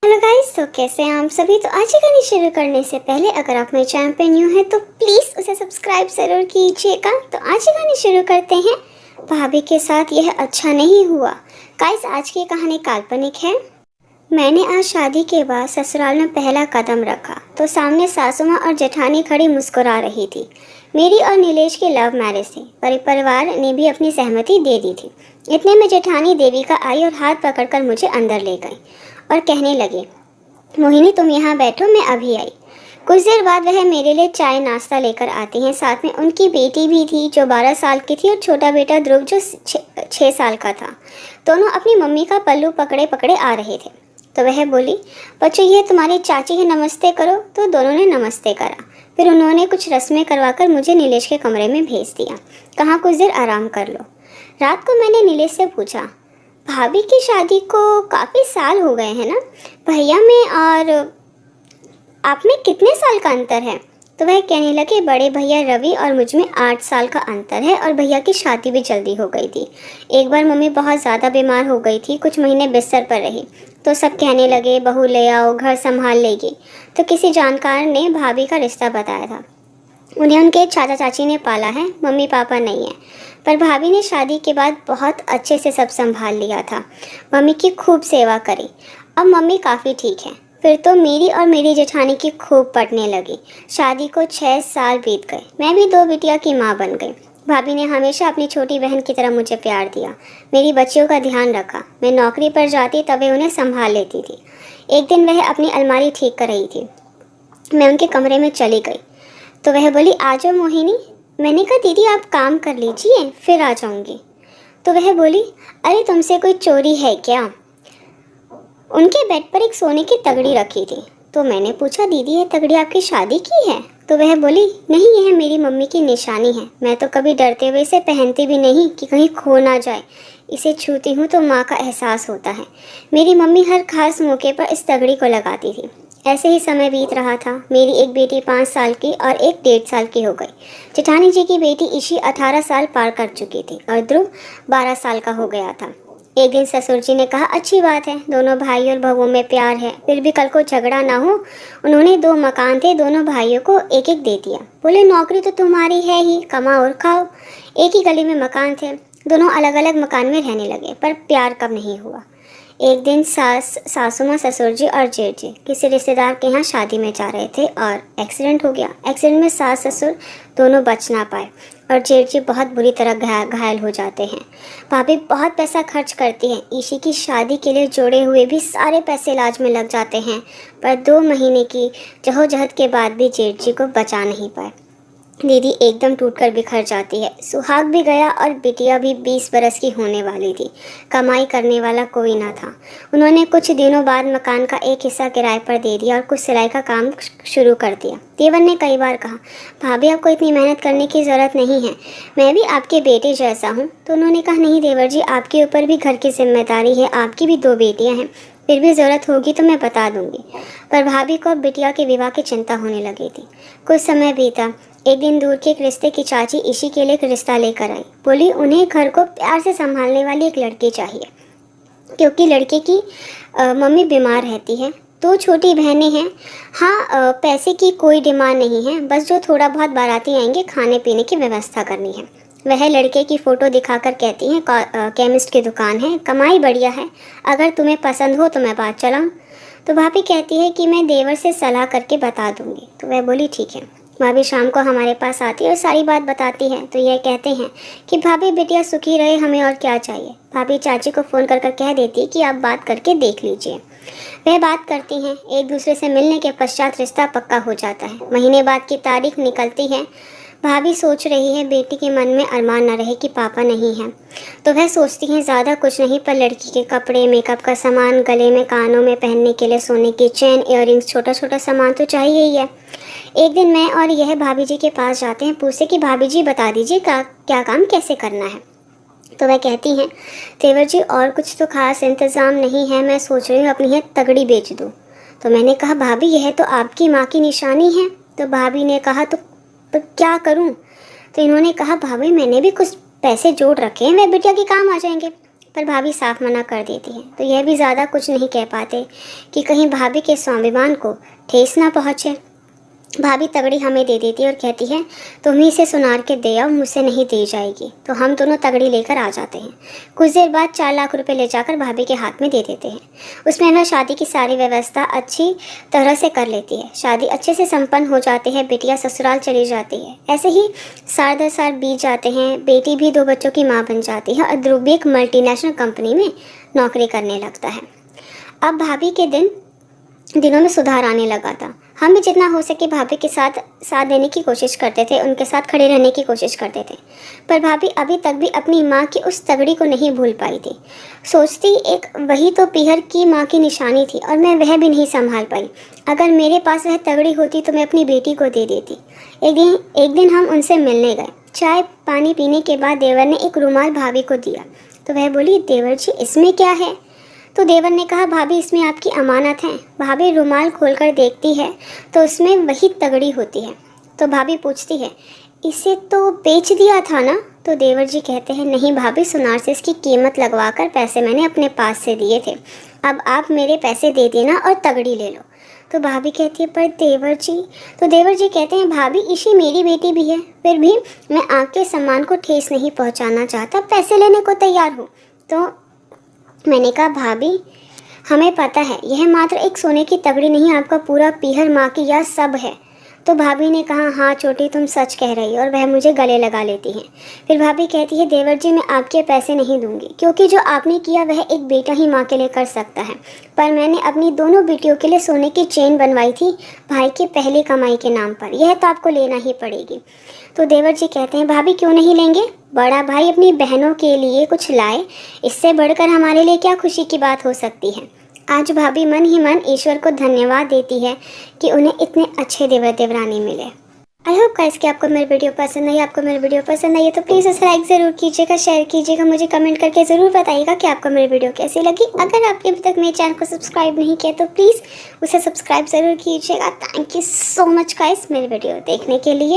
Hello guys, तो कैसे हैं आप सभी। तो आज की कहानी शुरू करने से पहले अगर आप मेरे चैनल पे न्यू हैं तो प्लीज़ उसे सब्सक्राइब ज़रूर कीजिएगा। तो आज की कहानी शुरू करते हैं। भाभी के साथ यह अच्छा नहीं हुआ। गाइस, आज की कहानी काल्पनिक है। मैंने आज शादी के बाद ससुराल में पहला कदम रखा तो सामने सासू माँ और जेठानी खड़ी मुस्कुरा रही थी। मेरी और नीलेश की लव मैरिज थी, परिवार ने भी अपनी सहमति दे दी थी। इतने में जेठानी देविका आई और हाथ पकड़कर मुझे अंदर ले गई और कहने लगी, मोहिनी तुम यहाँ बैठो, मैं अभी आई। कुछ देर बाद वह मेरे लिए चाय नाश्ता लेकर आती हैं। साथ में उनकी बेटी भी थी जो 12 साल की थी और छोटा बेटा ध्रुव जो 6 साल का था। दोनों अपनी मम्मी का पल्लू पकड़े पकड़े आ रहे थे। तो वह बोली, बच्चों ये तुम्हारी चाची है, नमस्ते करो। तो दोनों ने नमस्ते करा। फिर उन्होंने कुछ रस्में करवाकर मुझे नीलेश के कमरे में भेज दिया। कहा कुछ देर आराम कर लो। रात को मैंने नीलेश से पूछा, भाभी की शादी को काफ़ी साल हो गए हैं ना, भैया में और आप में कितने साल का अंतर है। तो वह कहने लगे, बड़े भैया रवि और मुझ में 8 साल का अंतर है और भैया की शादी भी जल्दी हो गई थी। एक बार मम्मी बहुत ज़्यादा बीमार हो गई थी, कुछ महीने बिस्तर पर रही तो सब कहने लगे बहू ले आओ, घर संभाल लेगी। तो किसी जानकार ने भाभी का रिश्ता बताया था। उन्हें उनके चाचा चाची ने पाला है, मम्मी पापा नहीं है। पर भाभी ने शादी के बाद बहुत अच्छे से सब संभाल लिया था। मम्मी की खूब सेवा करी। अब मम्मी काफ़ी ठीक है। फिर तो मेरी और मेरी जेठानी की खूब पटने लगी। शादी को 6 साल बीत गए। मैं भी 2 बिटिया की माँ बन गई। भाभी ने हमेशा अपनी छोटी बहन की तरह मुझे प्यार दिया, मेरी बच्चियों का ध्यान रखा। मैं नौकरी पर जाती तब वे उन्हें संभाल लेती थी। एक दिन वह अपनी अलमारी ठीक कर रही थी। मैं उनके कमरे में चली गई तो वह बोली, आ जाओ मोहिनी। मैंने कहा, दीदी आप काम कर लीजिए, फिर आ जाऊंगी। तो वह बोली, अरे तुमसे कोई चोरी है क्या। उनके बेड पर एक सोने की तगड़ी रखी थी। तो मैंने पूछा, दीदी ये तगड़ी आपकी शादी की है। तो वह बोली, नहीं यह मेरी मम्मी की निशानी है। मैं तो कभी डरते हुए इसे पहनती भी नहीं कि कहीं खो ना जाए। इसे छूती हूँ तो माँ का एहसास होता है। मेरी मम्मी हर खास मौके पर इस तगड़ी को लगाती थी। ऐसे ही समय बीत रहा था। मेरी एक बेटी 5 साल की और एक 1.5 साल की हो गई। जेठानी जी की बेटी ईशी 18 साल पार कर चुकी थी और ध्रुव 12 साल का हो गया था। एक दिन ससुर जी ने कहा, अच्छी बात है, दोनों भाई और बहुओं में प्यार है, फिर भी कल को झगड़ा ना हो। उन्होंने 2 मकान थे, दोनों भाइयों को एक एक दे दिया। बोले, नौकरी तो तुम्हारी है ही, कमाओ और खाओ। एक ही गली में मकान थे, दोनों अलग अलग मकान में रहने लगे, पर प्यार कब नहीं हुआ। एक दिन सासू माँ, ससुर जी और जेठ जी किसी रिश्तेदार के यहाँ शादी में जा रहे थे और एक्सीडेंट हो गया। एक्सीडेंट में सास ससुर दोनों बच ना पाए और जेठ जी बहुत बुरी तरह घायल हो जाते हैं। भाभी बहुत पैसा खर्च करती हैं। ईशी की शादी के लिए जोड़े हुए भी सारे पैसे इलाज में लग जाते हैं, पर 2 महीने की जहोजहद के बाद भी जेठ जी को बचा नहीं पाए। दीदी एकदम टूटकर बिखर जाती है। सुहाग भी गया और बिटिया भी 20 बरस की होने वाली थी। कमाई करने वाला कोई ना था। उन्होंने कुछ दिनों बाद मकान का एक हिस्सा किराए पर दे दिया और कुछ सिलाई का काम शुरू कर दिया। देवर ने कई बार कहा, भाभी आपको इतनी मेहनत करने की ज़रूरत नहीं है, मैं भी आपके बेटे जैसा हूँ। तो उन्होंने कहा, नहीं देवर जी, आपके ऊपर भी घर की जिम्मेदारी है, आपकी भी 2 बेटियाँ हैं, फिर भी ज़रूरत होगी तो मैं बता दूंगी। पर भाभी को बिटिया के विवाह की चिंता होने लगी थी। कुछ समय बीता। एक दिन दूर के एक रिश्ते की चाची ईशी के लिए एक रिश्ता लेकर आई। बोली, उन्हें घर को प्यार से संभालने वाली एक लड़की चाहिए, क्योंकि लड़के की मम्मी बीमार रहती है। 2 छोटी बहनें हैं। हाँ, पैसे की कोई डिमांड नहीं है, बस जो थोड़ा बहुत बाराती आएंगे खाने पीने की व्यवस्था करनी है। वह लड़के की फ़ोटो दिखाकर कहती हैं, केमिस्ट की दुकान है, कमाई बढ़िया है, अगर तुम्हें पसंद हो तो मैं बात चलाऊँ। तो भाभी कहती है कि मैं देवर से सलाह करके बता दूँगी। तो वह बोली, ठीक है। भाभी शाम को हमारे पास आती है और सारी बात बताती है। तो यह कहते हैं कि भाभी बिटिया सुखी रहे, हमें और क्या चाहिए। भाभी चाची को फ़ोन कर कह देती है कि आप बात करके देख लीजिए। वह बात करती हैं। एक दूसरे से मिलने के पश्चात रिश्ता पक्का हो जाता है। महीने बाद की तारीख निकलती है। भाभी सोच रही है बेटी के मन में अरमान न रहे कि पापा नहीं हैं। तो वह सोचती हैं ज़्यादा कुछ नहीं, पर लड़की के कपड़े, मेकअप का सामान, गले में कानों में पहनने के लिए सोने की चेन, इयररिंग्स, छोटा छोटा सामान तो चाहिए ही है। एक दिन मैं और यह भाभी जी के पास जाते हैं, पूछते कि भाभी जी बता दीजिए क्या काम कैसे करना है। तो वह कहती हैं, तेवर जी और कुछ तो खास इंतज़ाम नहीं है, मैं सोच रही हूँ अपनी यह तगड़ी बेच दूँ। तो मैंने कहा, भाभी यह तो आपकी माँ की निशानी है। तो भाभी ने कहा, तो क्या करूँ। तो इन्होंने कहा, भाभी मैंने भी कुछ पैसे जोड़ रखे हैं, वह बिटिया के काम आ जाएंगे। पर भाभी साफ मना कर देती है। तो यह भी ज़्यादा कुछ नहीं कह पाते कि कहीं भाभी के स्वाभिमान को ठेस ना पहुँचे। भाभी तगड़ी हमें दे देती है और कहती है तुम ही इसे सुनार के दे आओ, मुझसे नहीं दी जाएगी। तो हम दोनों तगड़ी लेकर आ जाते हैं। कुछ देर बाद 4 लाख रुपए ले जाकर भाभी के हाथ में दे देते हैं। उसमें वह शादी की सारी व्यवस्था अच्छी तरह से कर लेती है। शादी अच्छे से संपन्न हो जाती है। बेटियां ससुराल चली जाती है। ऐसे ही साल दर साल बीत जाते हैं। बेटी भी 2 बच्चों की माँ बन जाती है और ध्रुव भी एक मल्टीनेशनल कंपनी में नौकरी करने लगता है। अब भाभी के दिनों में सुधार आने लगा था। हम भी जितना हो सके भाभी के साथ देने की कोशिश करते थे, उनके साथ खड़े रहने की कोशिश करते थे। पर भाभी अभी तक भी अपनी माँ की उस तगड़ी को नहीं भूल पाई थी। सोचती एक वही तो पीहर की माँ की निशानी थी और मैं वह भी नहीं संभाल पाई। अगर मेरे पास वह तगड़ी होती तो मैं अपनी बेटी को दे देती। एक दिन हम उनसे मिलने गए। चाय पानी पीने के बाद देवर ने एक रुमाल भाभी को दिया। तो वह बोली, देवर जी इसमें क्या है? तो देवर ने कहा, भाभी इसमें आपकी अमानत है। भाभी रुमाल खोलकर देखती है तो उसमें वही तगड़ी होती है। तो भाभी पूछती है, इसे तो बेच दिया था ना? तो देवर जी कहते हैं, नहीं भाभी, सुनार से इसकी कीमत लगवाकर पैसे मैंने अपने पास से दिए थे। अब आप मेरे पैसे दे देना और तगड़ी ले लो। तो भाभी कहती है, पर देवर जी। तो देवर जी कहते हैं, भाभी इसी मेरी बेटी भी है, फिर भी मैं आपके सम्मान को ठेस नहीं पहुँचाना चाहता, पैसे लेने को तैयार हूँ। तो मैंने कहा, भाभी हमें पता है यह मात्र एक सोने की तगड़ी नहीं, आपका पूरा पीहर माँ की याद सब है। तो भाभी ने कहा, हाँ छोटी तुम सच कह रही हो, और वह मुझे गले लगा लेती हैं। फिर भाभी कहती है, देवर जी मैं आपके पैसे नहीं दूंगी, क्योंकि जो आपने किया वह एक बेटा ही माँ के लिए कर सकता है। पर मैंने अपनी दोनों बेटियों के लिए सोने की चेन बनवाई थी भाई की पहली कमाई के नाम पर, यह तो आपको लेना ही पड़ेगी। तो देवर जी कहते हैं, भाभी क्यों नहीं लेंगे? बड़ा भाई अपनी बहनों के लिए कुछ लाए, इससे बढ़कर हमारे लिए क्या खुशी की बात हो सकती है। आज भाभी मन ही मन ईश्वर को धन्यवाद देती है कि उन्हें इतने अच्छे देवर देवरानी मिले। आई होप गाइस कि आपको मेरी वीडियो पसंद आई। आपको मेरी वीडियो पसंद आई है तो प्लीज़ उसे लाइक ज़रूर कीजिएगा, शेयर कीजिएगा, मुझे कमेंट करके ज़रूर बताइएगा कि आपको मेरी वीडियो कैसी लगी। अगर आपने अभी तक मेरे चैनल को सब्सक्राइब नहीं किया तो प्लीज़ उसे सब्सक्राइब ज़रूर कीजिएगा। Thank you so much guys मेरी वीडियो देखने के लिए।